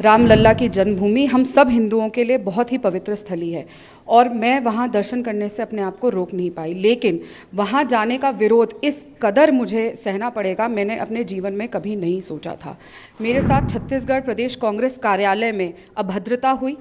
रामलला की जन्मभूमि हम सब हिंदुओं के लिए बहुत ही पवित्र स्थली है और मैं वहाँ दर्शन करने से अपने आप को रोक नहीं पाई, लेकिन वहाँ जाने का विरोध इस कदर मुझे सहना पड़ेगा मैंने अपने जीवन में कभी नहीं सोचा था। मेरे साथ छत्तीसगढ़ प्रदेश कांग्रेस कार्यालय में अभद्रता हुई,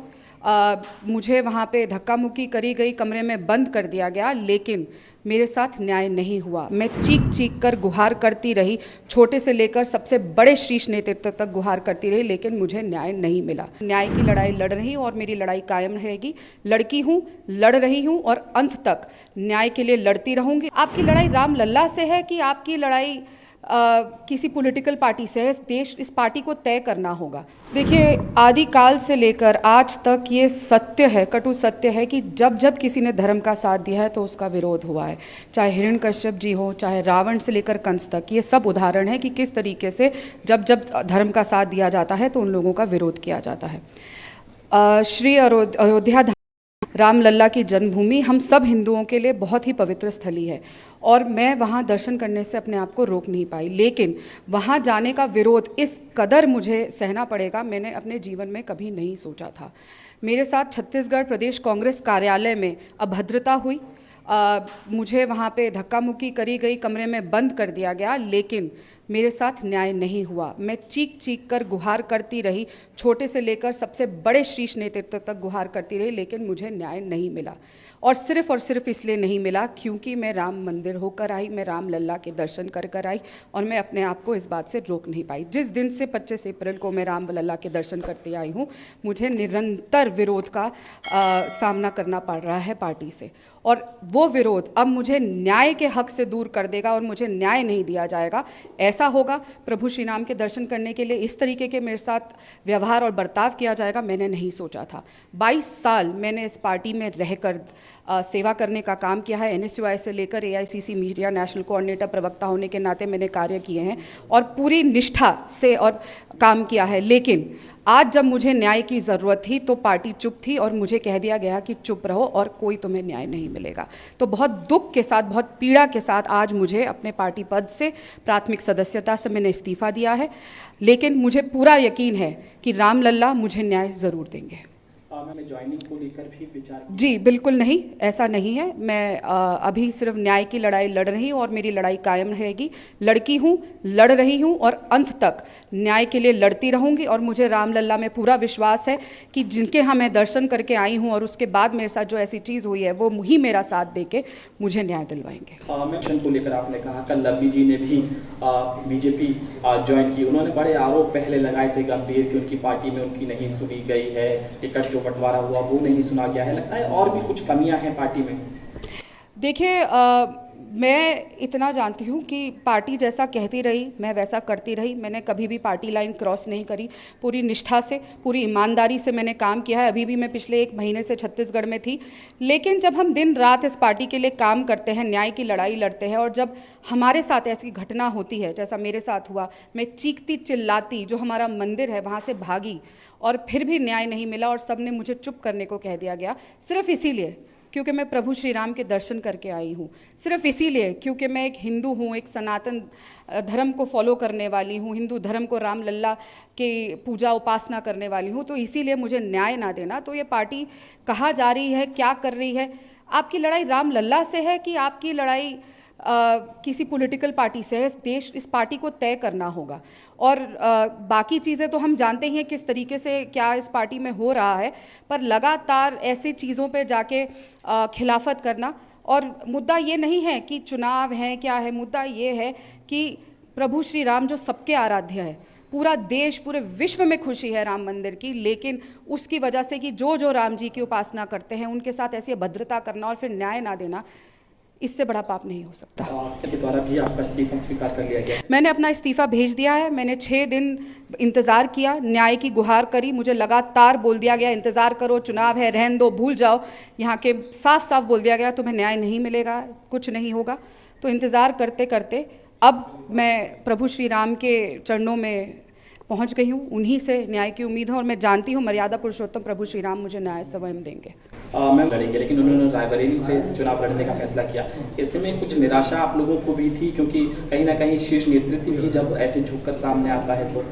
मुझे वहाँ पे धक्का मुक्की करी गई, कमरे में बंद कर दिया गया, लेकिन मेरे साथ न्याय नहीं हुआ। मैं चीख चीख कर गुहार करती रही, छोटे से लेकर सबसे बड़े शीर्ष नेतृत्व तक गुहार करती रही, लेकिन मुझे न्याय नहीं मिला। न्याय की लड़ाई लड़ रही हूँ और मेरी लड़ाई कायम रहेगी। लड़की हूँ, लड़ रही हूँ और अंत तक न्याय के लिए लड़ती रहूँगी। आपकी लड़ाई रामलला से है कि आपकी लड़ाई किसी पॉलिटिकल पार्टी से है, इस पार्टी को तय करना होगा। देखिए, आदिकाल से लेकर आज तक ये सत्य है, कटु सत्य है कि जब जब किसी ने धर्म का साथ दिया है तो उसका विरोध हुआ है। चाहे हिरण्यकश्यप जी हो, चाहे रावण से लेकर कंस तक, ये सब उदाहरण है कि किस तरीके से जब जब धर्म का साथ दिया जाता है तो उन लोगों का विरोध किया जाता है। श्री अयोध्या रामलला की जन्मभूमि हम सब हिंदुओं के लिए बहुत ही पवित्र स्थली है और मैं वहाँ दर्शन करने से अपने आप को रोक नहीं पाई, लेकिन वहाँ जाने का विरोध इस कदर मुझे सहना पड़ेगा मैंने अपने जीवन में कभी नहीं सोचा था। मेरे साथ छत्तीसगढ़ प्रदेश कांग्रेस कार्यालय में अभद्रता हुई, मुझे वहाँ पे धक्का मुक्की करी गई, कमरे में बंद कर दिया गया, लेकिन मेरे साथ न्याय नहीं हुआ। मैं चीख चीख कर गुहार करती रही, छोटे से लेकर सबसे बड़े शीर्ष नेतृत्व तक गुहार करती रही, लेकिन मुझे न्याय नहीं मिला। और सिर्फ इसलिए नहीं मिला क्योंकि मैं राम मंदिर होकर आई, मैं रामलला के दर्शन कर कर आई और मैं अपने आप को इस बात से रोक नहीं पाई। जिस दिन से 25 अप्रैल को मैं रामलला के दर्शन करते आई हूँ, मुझे निरंतर विरोध का सामना करना पड़ रहा है पार्टी से, और वो विरोध अब मुझे न्याय के हक से दूर कर देगा और मुझे न्याय नहीं दिया जाएगा। ऐसा होगा, प्रभु श्री राम के दर्शन करने के लिए इस तरीके के मेरे साथ व्यवहार और बर्ताव किया जाएगा, मैंने नहीं सोचा था। 22 साल मैंने इस पार्टी में रहकर सेवा करने का काम किया है। NSUI से लेकर AICC मीडिया नेशनल कोऑर्डिनेटर प्रवक्ता होने के नाते मैंने कार्य किए हैं और पूरी निष्ठा से और काम किया है, लेकिन आज जब मुझे न्याय की ज़रूरत थी तो पार्टी चुप थी और मुझे कह दिया गया कि चुप रहो और कोई तुम्हें न्याय नहीं मिलेगा। तो बहुत दुख के साथ, बहुत पीड़ा के साथ आज मुझे अपने पार्टी पद से, प्राथमिक सदस्यता से मैंने इस्तीफा दिया है, लेकिन मुझे पूरा यकीन है कि रामलला मुझे न्याय ज़रूर देंगे। मैंने ज्वाइनिंग को लेकर भी विचार जी बिल्कुल नहीं, ऐसा नहीं है। मैं अभी सिर्फ न्याय की लड़ाई लड़ रही हूँ और मेरी लड़ाई कायम रहेगी। लड़की हूँ, लड़ रही हूँ और अंत तक न्याय के लिए लड़ती रहूँगी और मुझे रामलला में पूरा विश्वास है कि जिनके यहाँ मैं दर्शन करके आई हूँ और उसके बाद मेरे साथ जो ऐसी चीज़ हुई है वो ही मेरा साथ दे के मुझे न्याय दिलवाएंगे। मिशन को लेकर आपने कहा कल लवली जी ने भी बीजेपी ज्वाइन की, उन्होंने बड़े आरोप पहले लगाए थे गंभीर कि उनकी पार्टी में उनकी नहीं सुनी गई है, टिकट जो बंटवारा हुआ वो नहीं सुना गया है, लगता है और भी कुछ कमियां हैं पार्टी में। देखिए, मैं इतना जानती हूँ कि पार्टी जैसा कहती रही मैं वैसा करती रही। मैंने कभी भी पार्टी लाइन क्रॉस नहीं करी, पूरी निष्ठा से, पूरी ईमानदारी से मैंने काम किया है। अभी भी मैं पिछले 1 महीने से छत्तीसगढ़ में थी, लेकिन जब हम दिन रात इस पार्टी के लिए काम करते हैं, न्याय की लड़ाई लड़ते हैं और जब हमारे साथ ऐसी घटना होती है जैसा मेरे साथ हुआ, मैं चीखती चिल्लाती जो हमारा मंदिर है वहाँ से भागी और फिर भी न्याय नहीं मिला और सब ने मुझे चुप करने को कह दिया गया, सिर्फ इसीलिए क्योंकि मैं प्रभु श्री राम के दर्शन करके आई हूँ, सिर्फ इसीलिए क्योंकि मैं एक हिंदू हूँ, एक सनातन धर्म को फॉलो करने वाली हूँ, हिंदू धर्म को रामलला के पूजा उपासना करने वाली हूँ, तो इसीलिए मुझे न्याय ना देना। तो ये पार्टी कहाँ जा रही है, क्या कर रही है? आपकी लड़ाई रामलला से है कि आपकी लड़ाई किसी पॉलिटिकल पार्टी से है? इस पार्टी को तय करना होगा। और बाकी चीज़ें तो हम जानते ही हैं किस तरीके से क्या इस पार्टी में हो रहा है, पर लगातार ऐसी चीज़ों पे जाके खिलाफत करना, और मुद्दा ये नहीं है कि चुनाव है क्या है, मुद्दा ये है कि प्रभु श्री राम जो सबके आराध्य है, पूरा देश, पूरे विश्व में खुशी है राम मंदिर की, लेकिन उसकी वजह से कि जो राम जी की उपासना करते हैं उनके साथ ऐसी अभद्रता करना और फिर न्याय ना देना, इससे बड़ा पाप नहीं हो सकता। आपके द्वारा भी आपका इस्तीफा स्वीकार कर लिया गया? मैंने अपना इस्तीफा भेज दिया है। मैंने 6 दिन इंतज़ार किया, न्याय की गुहार करी, मुझे लगातार बोल दिया गया इंतज़ार करो, चुनाव है, रहन दो, भूल जाओ। यहाँ के साफ साफ बोल दिया गया तुम्हें न्याय नहीं मिलेगा, कुछ नहीं होगा। तो इंतज़ार करते करते अब मैं प्रभु श्री राम के चरणों में पहुँच गई हूँ, उन्हीं से न्याय की उम्मीद है और मैं जानती हूँ मर्यादा पुरुषोत्तम प्रभु श्री राम मुझे न्याय स्वयं देंगे। मैं लड़ेंगे, लेकिन उन्होंने रायबरेली से चुनाव लड़ने का फैसला किया, ऐसे में कुछ निराशा आप लोगों को भी थी, क्योंकि कहीं ना कहीं शीर्ष नेतृत्व भी जब ऐसे झुककर सामने आता है तो?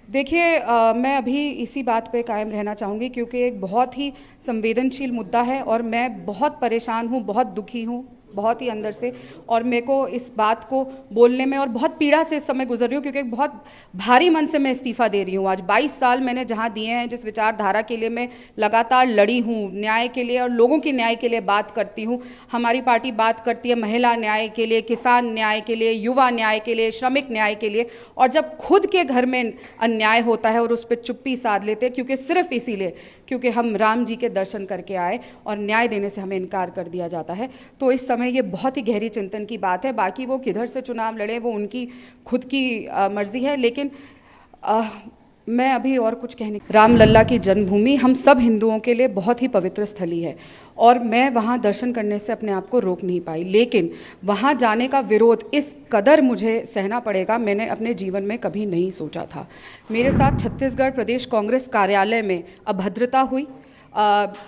देखिए मैं अभी इसी बात पे कायम रहना चाहूँगी क्योंकि एक बहुत ही संवेदनशील मुद्दा है और मैं बहुत परेशान हूँ, बहुत दुखी हूँ, बहुत ही अंदर से। और मेरे को इस बात को बोलने में और बहुत पीड़ा से इस समय गुजर रही हूँ क्योंकि एक बहुत भारी मन से मैं इस्तीफ़ा दे रही हूँ। आज 22 साल मैंने जहाँ दिए हैं, जिस विचारधारा के लिए मैं लगातार लड़ी हूँ, न्याय के लिए और लोगों की न्याय के लिए बात करती हूँ। हमारी पार्टी बात करती है महिला न्याय के लिए, किसान न्याय के लिए, युवा न्याय के लिए, श्रमिक न्याय के लिए। और जब खुद के घर में अन्याय होता है और उस पर चुप्पी साध लेते हैं क्योंकि सिर्फ इसीलिए क्योंकि हम राम जी के दर्शन करके आए और न्याय देने से हमें इनकार कर दिया जाता है, तो इस समय ये बहुत ही गहरी चिंतन की बात है। बाकी वो किधर से चुनाव लड़े वो उनकी खुद की मर्जी है, लेकिन मैं अभी और कुछ कहने। रामलला की जन्मभूमि हम सब हिंदुओं के लिए बहुत ही पवित्र स्थली है और मैं वहाँ दर्शन करने से अपने आप को रोक नहीं पाई, लेकिन वहाँ जाने का विरोध इस कदर मुझे सहना पड़ेगा, मैंने अपने जीवन में कभी नहीं सोचा था। मेरे साथ छत्तीसगढ़ प्रदेश कांग्रेस कार्यालय में अभद्रता हुई,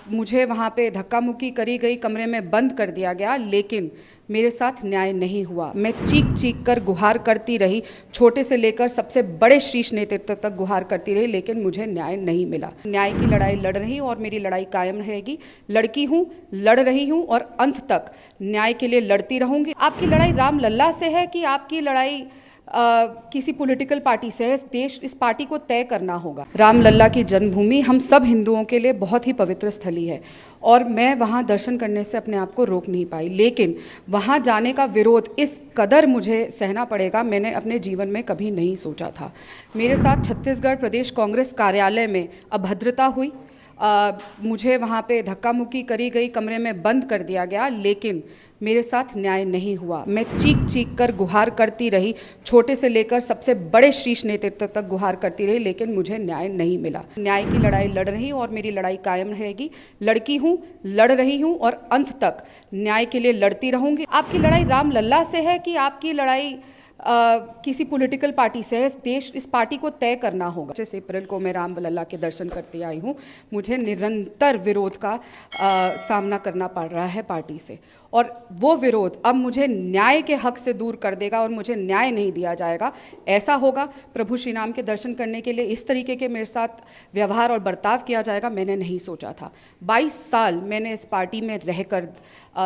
मुझे वहाँ पे धक्का मुक्की करी गई, कमरे में बंद कर दिया गया, लेकिन मेरे साथ न्याय नहीं हुआ। मैं चीख चीख कर गुहार करती रही, छोटे से लेकर सबसे बड़े शीर्ष नेतृत्व तक गुहार करती रही, लेकिन मुझे न्याय नहीं मिला। न्याय की लड़ाई लड़ रही हूँ और मेरी लड़ाई कायम रहेगी। लड़की हूँ, लड़ रही हूँ और अंत तक न्याय के लिए लड़ती रहूँगी। आपकी लड़ाई रामलला से है कि आपकी लड़ाई किसी पॉलिटिकल पार्टी से है? इस पार्टी को तय करना होगा। रामलला की जन्मभूमि हम सब हिंदुओं के लिए बहुत ही पवित्र स्थली है और मैं वहाँ दर्शन करने से अपने आप को रोक नहीं पाई, लेकिन वहाँ जाने का विरोध इस कदर मुझे सहना पड़ेगा, मैंने अपने जीवन में कभी नहीं सोचा था। मेरे साथ छत्तीसगढ़ प्रदेश कांग्रेस कार्यालय में अभद्रता हुई, मुझे वहाँ पे धक्का मुक्की करी गई, कमरे में बंद कर दिया गया, लेकिन मेरे साथ न्याय नहीं हुआ। मैं चीख चीख कर गुहार करती रही, छोटे से लेकर सबसे बड़े शीर्ष नेतृत्व तक गुहार करती रही, लेकिन मुझे न्याय नहीं मिला। न्याय की लड़ाई लड़ रही हूँ और मेरी लड़ाई कायम रहेगी। लड़की हूँ, लड़ रही हूँ और अंत तक न्याय के लिए लड़ती रहूँगी। आपकी लड़ाई रामलला से है कि आपकी लड़ाई किसी पॉलिटिकल पार्टी से है? इस पार्टी को तय करना होगा। 25 अप्रैल को मैं रामलला के दर्शन करते आई हूँ। मुझे निरंतर विरोध का सामना करना पड़ रहा है पार्टी से, और वो विरोध अब मुझे न्याय के हक से दूर कर देगा और मुझे न्याय नहीं दिया जाएगा। ऐसा होगा, प्रभु श्री राम के दर्शन करने के लिए इस तरीके के मेरे साथ व्यवहार और बर्ताव किया जाएगा, मैंने नहीं सोचा था। 22 साल मैंने इस पार्टी में रहकर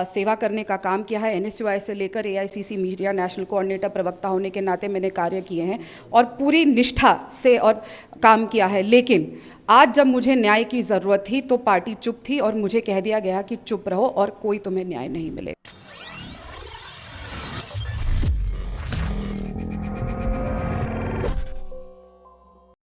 सेवा करने का काम किया है। NSUI से लेकर AICC मीडिया नेशनल कोऑर्डिनेटर प्रवक्ता होने के नाते मैंने कार्य किए हैं और पूरी निष्ठा से और काम किया है, लेकिन आज जब मुझे न्याय की ज़रूरत थी तो पार्टी चुप थी और मुझे कह दिया गया कि चुप रहो और कोई तुम्हें न्याय नहीं मिलेगा।